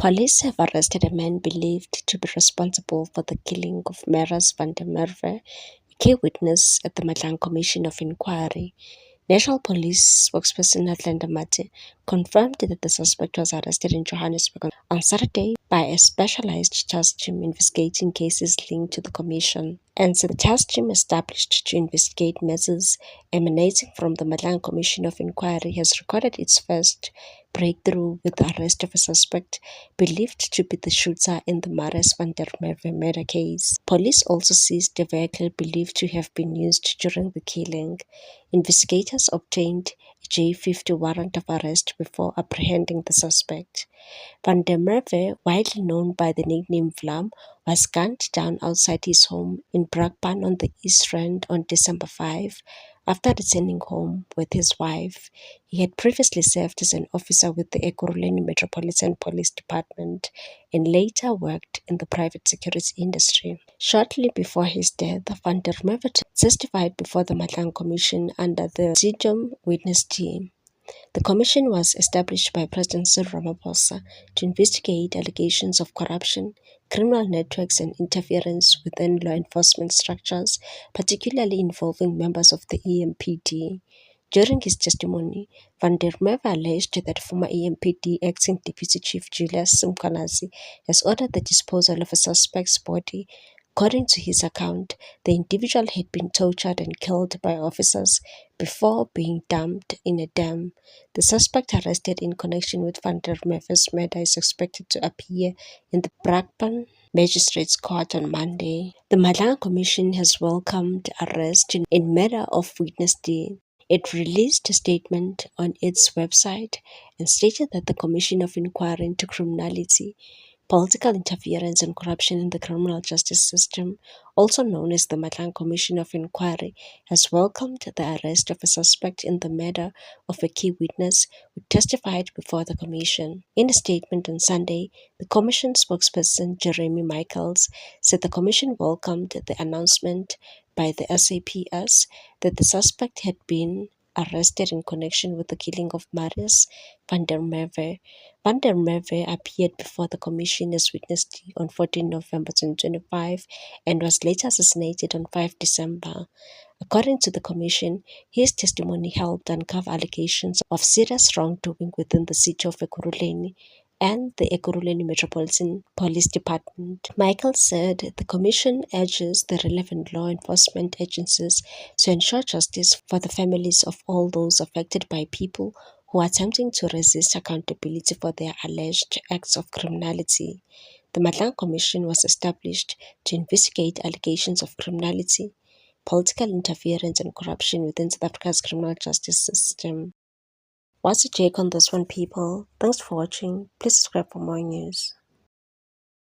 Police have arrested a man believed to be responsible for the killing of Marius van der Merwe, a key witness at the Madlang Commission of Inquiry. National Police spokesperson Atlanta Mate confirmed that the suspect was arrested in Johannesburg on Saturday by a specialized task team investigating cases linked to the commission, and said the task team established to investigate measures emanating from the Madlang Commission of Inquiry has recorded its first breakthrough with the arrest of a suspect believed to be the shooter in the Marius van der Merwe murder case. Police also seized a vehicle believed to have been used during the killing. Investigators obtained a J50 warrant of arrest before apprehending the suspect. Van der Merwe, widely known by the nickname Vlam, was gunned down outside his home in Brakpan on the East Rand on December 5 after returning home with his wife. He had previously served as an officer with the Ekurhuleni Metropolitan Police Department and later worked in the private security industry. Shortly before his death, Van der Merwe testified before the Madlang Commission under the Presidium Witness Team. The commission was established by President Cyril Ramaphosa to investigate allegations of corruption, criminal networks and interference within law enforcement structures, particularly involving members of the EMPD. During his testimony, Van der Merwe alleged that former EMPD Acting Deputy Chief Julius Mkhwanazi has ordered the disposal of a suspect's body. According to his account, the individual had been tortured and killed by officers before being dumped in a dam. The suspect arrested in connection with Van der Merwe's murder is expected to appear in the Brakpan Magistrates Court on Monday. The Madlang Commission has welcomed the arrest in matter of Witness D. It released a statement on its website and stated that the Commission of Inquiry into Criminality, Political Interference and Corruption in the Criminal Justice System, also known as the Madlang Commission of Inquiry, has welcomed the arrest of a suspect in the murder of a key witness who testified before the commission. In a statement on Sunday, the commission spokesperson Jeremy Michaels said the commission welcomed the announcement by the SAPS that the suspect had been arrested in connection with the killing of Marius van der Merwe. Van der Merwe appeared before the commission as witness on 14 November 2025 and was later assassinated on 5 December. According to the commission, his testimony helped uncover allegations of serious wrongdoing within the city of Ekurhuleni and the Ekurhuleni Metropolitan Police Department. Michael said the commission urges the relevant law enforcement agencies to ensure justice for the families of all those affected by people who are attempting to resist accountability for their alleged acts of criminality. The Madlang Commission was established to investigate allegations of criminality, political interference and corruption within South Africa's criminal justice system. What's your take on this one, people? Thanks for watching. Please subscribe for more news.